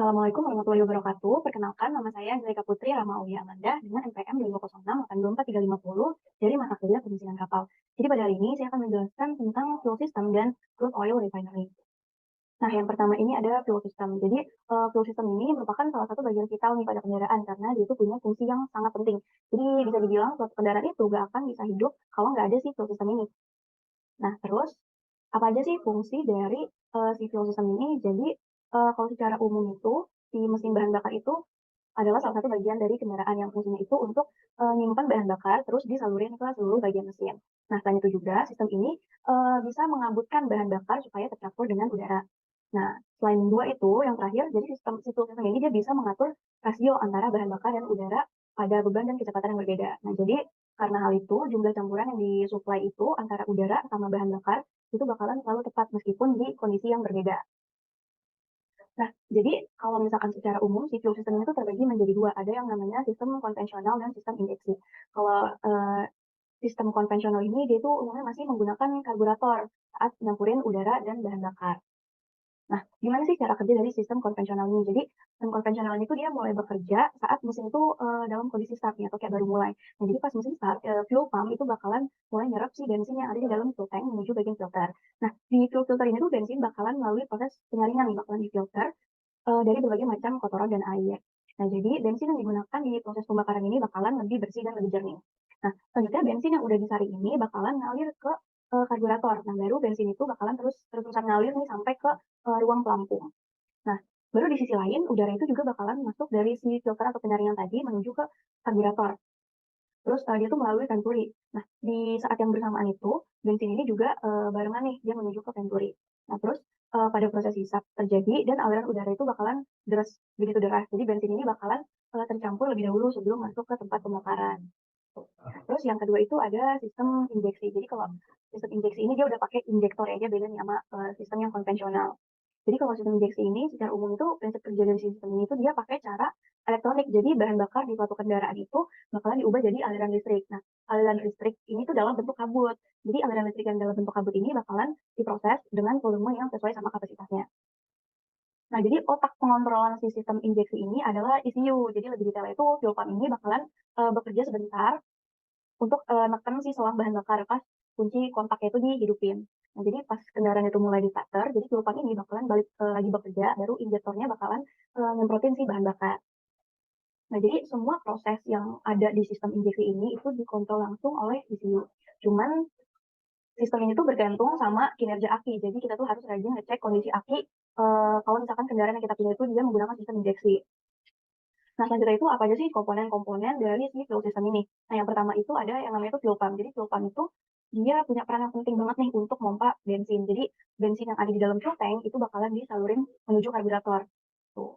Assalamualaikum warahmatullahi wabarakatuh. Perkenalkan, nama saya Zulaika Putri Ramaulia Amanda dengan NPM 2206-824-350 dari mata kuliah Pembensinan Kapal. Jadi pada hari ini saya akan menjelaskan tentang fuel system dan crude oil refinery. Nah, yang pertama ini ada fuel system. Jadi, fuel system ini merupakan salah satu bagian vital nih pada kendaraan karena dia itu punya fungsi yang sangat penting. Jadi bisa dibilang suatu kendaraan itu nggak akan bisa hidup kalau nggak ada si fuel system ini. Nah, terus apa aja sih fungsi dari, si fuel system ini? Jadi, kalau secara umum itu, si mesin bahan bakar itu adalah salah satu bagian dari kendaraan yang fungsinya itu untuk, nyimpen bahan bakar terus disalurin ke seluruh bagian mesin. Nah, selain itu juga sistem ini, bisa mengambutkan bahan bakar supaya tercampur dengan udara. Nah, selain 2 itu, yang terakhir, jadi si fuel system ini dia bisa mengatur rasio antara bahan bakar dan udara pada beban dan kecepatan yang berbeda. Nah, jadi karena hal itu, jumlah campuran yang disuplai itu antara udara sama bahan bakar itu bakalan selalu tepat meskipun di kondisi yang berbeda. Nah, jadi kalau misalkan secara umum si fuel system itu terbagi menjadi 2, ada yang namanya sistem konvensional dan sistem injeksi. Kalau, sistem konvensional ini dia itu umumnya masih menggunakan karburator saat nyampurin udara dan bahan bakar. Nah, gimana sih cara kerja dari sistem konvensional ini? Jadi, sistem konvensional ini tuh dia mulai bekerja saat mesin itu, dalam kondisi start nih atau kayak baru mulai. Nah, jadi pas mesin start, fuel pump itu bakalan mulai nyerap si bensin yang ada di dalam fuel tank menuju bagian filter. Nah, di fuel filter ini tuh bensin bakalan melalui proses penyaringan nih, bakalan difilter, dari berbagai macam kotoran dan air. Nah, jadi bensin yang digunakan di proses pembakaran ini bakalan lebih bersih dan lebih jernih. Nah, selanjutnya bensin yang udah disaring ini bakalan ngalir ke, karburator. Nah, baru bensin itu bakalan terus-terusan ngalir nih sampai ke, ruang pelampung. Nah, baru di sisi lain udara itu juga bakalan masuk dari si filter atau penyaringan tadi menuju ke karburator. Terus, dia tuh melalui venturi. Nah, di saat yang bersamaan itu, bensin ini juga, barengan nih, dia menuju ke venturi. Nah, terus, pada proses hisap terjadi dan aliran udara itu bakalan deras, begitu deras. Jadi bensin ini bakalan, tercampur lebih dahulu sebelum masuk ke tempat pembakaran. Tuh. Terus yang kedua itu ada sistem injeksi. Jadi kalau sistem injeksi ini dia udah pakai injektor ya, dia beda nih sama, sistem yang konvensional. Jadi kalau sistem injeksi ini secara umum itu prinsip kerja dari sistem ini itu dia pakai cara elektronik. Jadi bahan bakar di suatu kendaraan itu bakalan diubah jadi aliran listrik. Nah, aliran listrik ini tuh dalam bentuk kabut. Jadi aliran listrik yang dalam bentuk kabut ini bakalan diproses dengan volume yang sesuai sama kapasitasnya. Nah, jadi otak pengontrolan si sistem injeksi ini adalah ECU. Jadi lebih detailnya itu fuel pump ini bakalan bekerja sebentar untuk neken si selang bahan bakar pas kunci kontaknya itu dihidupin. Nah, jadi pas kendaraan itu mulai di-starter, jadi fuel pump ini bakalan balik lagi bekerja, baru injektornya bakalan nyemprotin si bahan bakar. Nah, jadi semua proses yang ada di sistem injeksi ini itu dikontrol langsung oleh ECU. Cuman sistem ini tuh bergantung sama kinerja aki. Jadi kita tuh harus rajin ngecek kondisi aki kalau misalkan kendaraan yang kita pilih itu dia menggunakan sistem injeksi. Nah, selanjutnya itu apa aja sih komponen-komponen dari si fuel system ini? Nah, yang pertama itu ada yang namanya itu fuel pump. Jadi fuel pump itu dia punya peran yang penting banget nih untuk mompa bensin. Jadi bensin yang ada di dalam fuel tank itu bakalan disalurin menuju karburator. Tuh.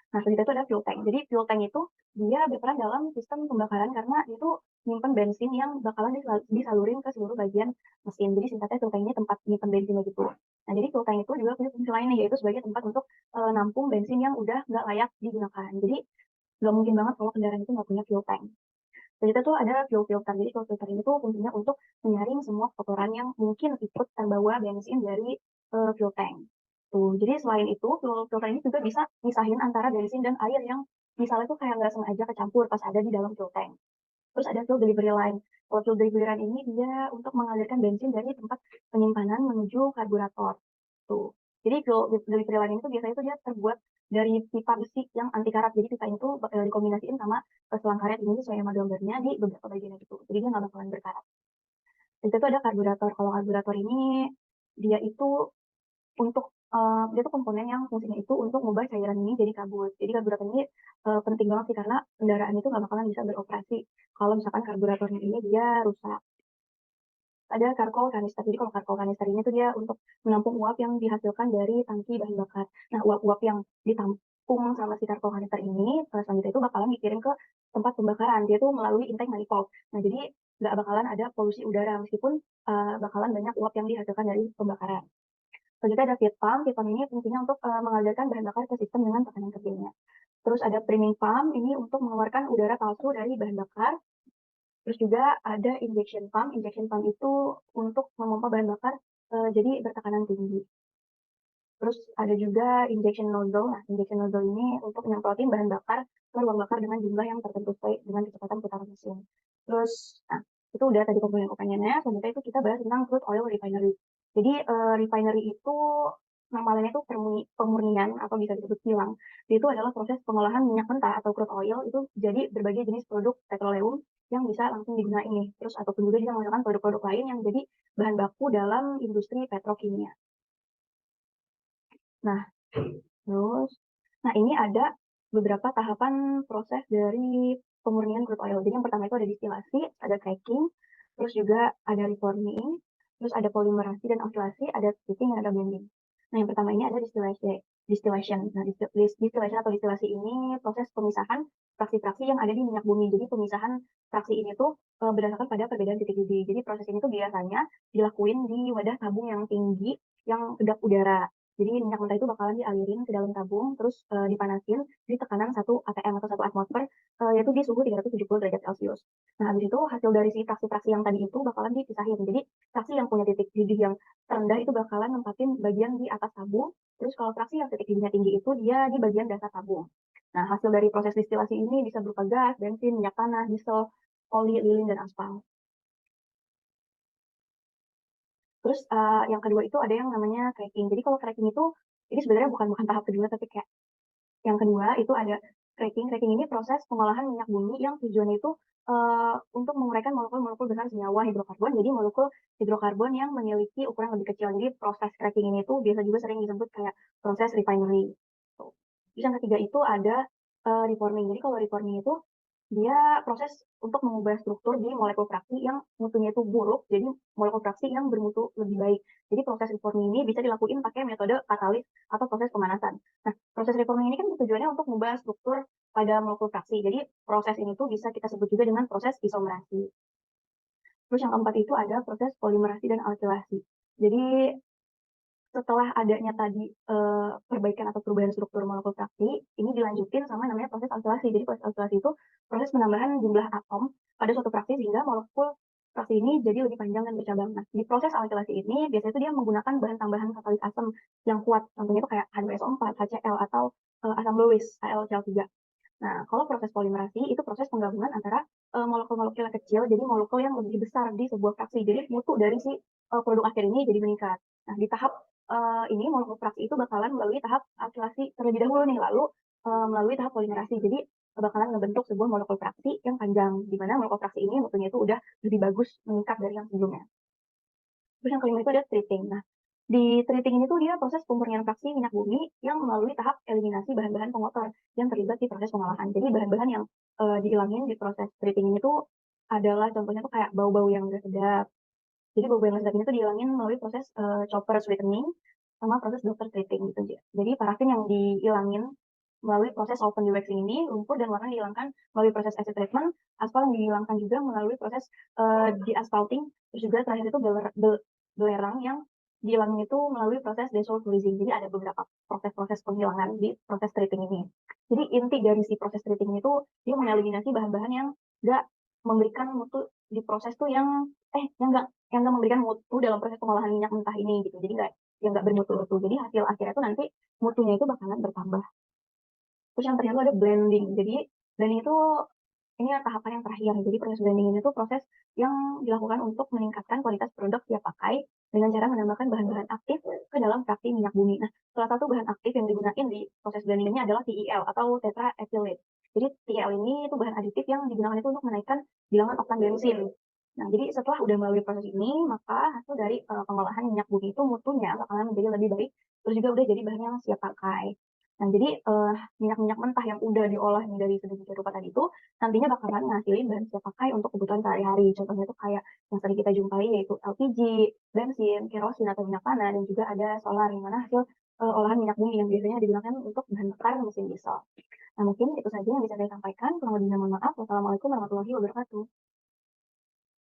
Nah, selanjutnya itu ada fuel tank. Jadi fuel tank itu dia berperan dalam sistem pembakaran karena itu nyimpen bensin yang bakalan disalurin ke seluruh bagian mesin. Jadi singkatnya fuel tank ini tempat nyimpen bensinnya gitu. Nah, jadi fuel tank itu juga punya fungsi lain nih, yaitu sebagai tempat untuk nampung bensin yang udah nggak layak digunakan. Jadi nggak mungkin banget kalau kendaraan itu nggak punya fuel tank. Selanjutnya tuh ada fuel filter. Jadi fuel filter ini tuh fungsinya untuk menyaring semua kotoran yang mungkin ikut terbawa bensin dari fuel tank. Tuh, jadi selain itu fuel filter ini juga bisa misahin antara bensin dan air yang misalnya tuh kayak nggak sengaja kecampur pas ada di dalam fuel tank. Terus ada fuel delivery line. Kalau fuel delivery line ini dia untuk mengalirkan bensin dari tempat penyimpanan menuju karburator. Tuh. Jadi fuel delivery line ini tuh biasanya tuh dia terbuat dari pipa besi yang anti karat. Jadi pipa itu dikombinasiin sama selang karet ini sesuai sama gambarnya di beberapa bagian gitu. Jadi dia nggak bakalan berkarat. Dan itu ada karburator. Kalau karburator ini dia itu untuk dia tuh komponen yang fungsinya itu untuk mengubah cairan ini jadi kabut. Jadi karburator ini penting banget sih karena kendaraan itu nggak bakalan bisa beroperasi kalau misalkan karburatornya ini dia rusak. Ada karkol kanister. Jadi kalau karkol kanister ini tuh dia untuk menampung uap yang dihasilkan dari tangki bahan bakar. Nah, uap-uap yang ditampung sama si karkol kanister ini, selanjutnya itu bakalan dikirim ke tempat pembakaran. Dia tuh melalui intake manifold. Nah, jadi nggak bakalan ada polusi udara meskipun bakalan banyak uap yang dihasilkan dari pembakaran. Selanjutnya ada feed pump. Feed pump ini fungsinya untuk mengalirkan bahan bakar ke sistem dengan tekanan kecilnya. Terus ada priming pump ini untuk mengeluarkan udara palsu dari bahan bakar. Terus juga ada injection pump. Injection pump itu untuk memompa bahan bakar jadi bertekanan tinggi. Terus ada juga injection nozzle. Nah, injection nozzle ini untuk nyemprotin bahan bakar ke ruang bakar dengan jumlah yang tertentu sesuai dengan kecepatan putaran mesin. Terus, nah, itu udah tadi komponen-komponennya. Selanjutnya itu kita bahas tentang crude oil refinery. Jadi, refinery itu nama lainnya itu pemurnian atau bisa disebut kilang. Itu adalah proses pengolahan minyak mentah atau crude oil itu jadi berbagai jenis produk petroleum yang bisa langsung digunakan nih. Terus ataupun juga bisa menggunakan produk-produk lain yang jadi bahan baku dalam industri petrokimia. Nah, terus, nah ini ada beberapa tahapan proses dari pemurnian crude oil. Jadi yang pertama itu ada distilasi, ada cracking, terus juga ada reforming, terus ada polimerasi dan oksidasi, ada splitting, dan ada blending. Nah yang pertama ini ada distillation. Distillation. Nah distillation atau distilasi ini proses pemisahan fraksi-fraksi yang ada di minyak bumi. Jadi pemisahan fraksi ini tuh berdasarkan pada perbedaan titik didih. Jadi proses ini tuh biasanya dilakuin di wadah tabung yang tinggi yang kedap udara. Jadi minyak mentah itu bakalan dialirin ke dalam tabung, terus dipanasin di tekanan 1 atm atau 1 atmosfer, yaitu di suhu 370 derajat Celcius. Nah, habis itu hasil dari si fraksi-fraksi yang tadi itu bakalan dipisahin. Jadi fraksi yang punya titik didih yang terendah itu bakalan nempatin bagian di atas tabung, terus kalau fraksi yang titik didihnya tinggi itu dia di bagian dasar tabung. Nah, hasil dari proses distilasi ini bisa berupa gas, bensin, minyak tanah, diesel, oli, lilin, dan aspal. Terus yang kedua itu ada yang namanya cracking. Jadi kalau cracking itu ini sebenarnya bukan tahap kedua, tapi kayak yang kedua itu ada cracking. Cracking ini proses pengolahan minyak bumi yang tujuannya itu untuk menguraikan molekul-molekul besar senyawa hidrokarbon. Jadi molekul hidrokarbon yang memiliki ukuran lebih kecil. Jadi proses cracking ini tuh biasa juga sering disebut kayak proses refinery. Tuh. Terus yang ketiga itu ada reforming. Jadi kalau reforming itu dia proses untuk mengubah struktur di molekul fraksi yang mutunya itu buruk, jadi molekul fraksi yang bermutu lebih baik. Jadi proses reforming ini bisa dilakukan pakai metode katalis atau proses pemanasan. Nah, proses reforming ini kan tujuannya untuk mengubah struktur pada molekul fraksi. Jadi proses ini tuh bisa kita sebut juga dengan proses isomerasi. Terus yang keempat itu ada proses polimerasi dan alkilasi. Jadi setelah adanya tadi perbaikan atau perubahan struktur molekul fraksi, ini dilanjutin sama namanya proses alkilasi. Jadi proses alkilasi itu proses penambahan jumlah atom pada suatu fraksi sehingga molekul fraksi ini jadi lebih panjang dan bercabang. Nah, di proses alkilasi ini biasanya itu dia menggunakan bahan tambahan katalis asam yang kuat. Contohnya itu kayak H2SO4, HCl, atau asam Lewis, HLCl3. Nah, kalau proses polimerasi itu proses penggabungan antara molekul-molekul yang kecil, jadi molekul yang lebih besar di sebuah fraksi. Jadi mutu dari si produk akhir ini jadi meningkat. Nah, di tahap ini molekul fraksi itu bakalan melalui tahap alkilasi terlebih dahulu nih, lalu melalui tahap polimerasi. Jadi bakalan ngebentuk sebuah molekul fraksi yang panjang, di mana molekul fraksi ini mutunya itu udah lebih bagus meningkat dari yang sebelumnya. Terus yang kelima itu ada treating. Nah, di treating ini tuh dia proses pemurnian fraksi minyak bumi yang melalui tahap eliminasi bahan-bahan pengotor yang terlibat di proses pengolahan. Jadi bahan-bahan yang dihilangin di proses treating ini tuh adalah contohnya tuh kayak bau-bau yang gak sedap. Jadi bau-bau yang gak sedap ini tuh dihilangin melalui proses chopper sweetening sama proses doctor treating gitu aja. Jadi parafin yang dihilangin melalui proses solvent dewaxing ini, lumpur dan warna dihilangkan melalui proses acid treatment, aspal yang dihilangkan juga melalui proses deasphalting, terus juga terakhir itu belerang yang dihilangin itu melalui proses desulfurizing. Jadi ada beberapa proses-proses penghilangan di proses treating ini. Jadi inti dari si proses treating itu dia mengeliminasi bahan-bahan yang nggak memberikan mutu di proses tuh yang nggak memberikan mutu dalam proses pengolahan minyak mentah ini gitu. Jadi nggak yang nggak bermutu-mutu. Jadi hasil akhirnya itu nanti mutunya itu bakalan bertambah. Terus yang terakhir itu ada blending. Jadi blending itu ini tahapan yang terakhir. Jadi proses blending ini tuh proses yang dilakukan untuk meningkatkan kualitas produk siap pakai dengan cara menambahkan bahan-bahan aktif ke dalam fraksi minyak bumi. Nah, salah satu bahan aktif yang digunakan di proses blending ini adalah TEL atau tetraethylate. Jadi TEL ini itu bahan aditif yang digunakan itu untuk menaikkan bilangan oktan bensin. Nah, jadi setelah udah melalui proses ini, maka hasil dari pengolahan minyak bumi itu mutunya bakalan menjadi lebih baik, terus juga udah jadi bahan yang siap pakai. Nah, jadi minyak-minyak mentah yang udah diolah dari sedemikian rupa tadi itu nantinya bakalan ngasilin bahan siap pakai untuk kebutuhan sehari-hari. Contohnya itu kayak yang sering kita jumpai yaitu LPG, bensin, kerosin atau minyak tanah, dan juga ada solar yang mana hasil olahan minyak bumi yang biasanya digunakan untuk bahan bakar mesin diesel. Nah, mungkin itu saja yang bisa saya sampaikan. Kurang lebihnya mohon maaf. Wassalamualaikum warahmatullahi wabarakatuh.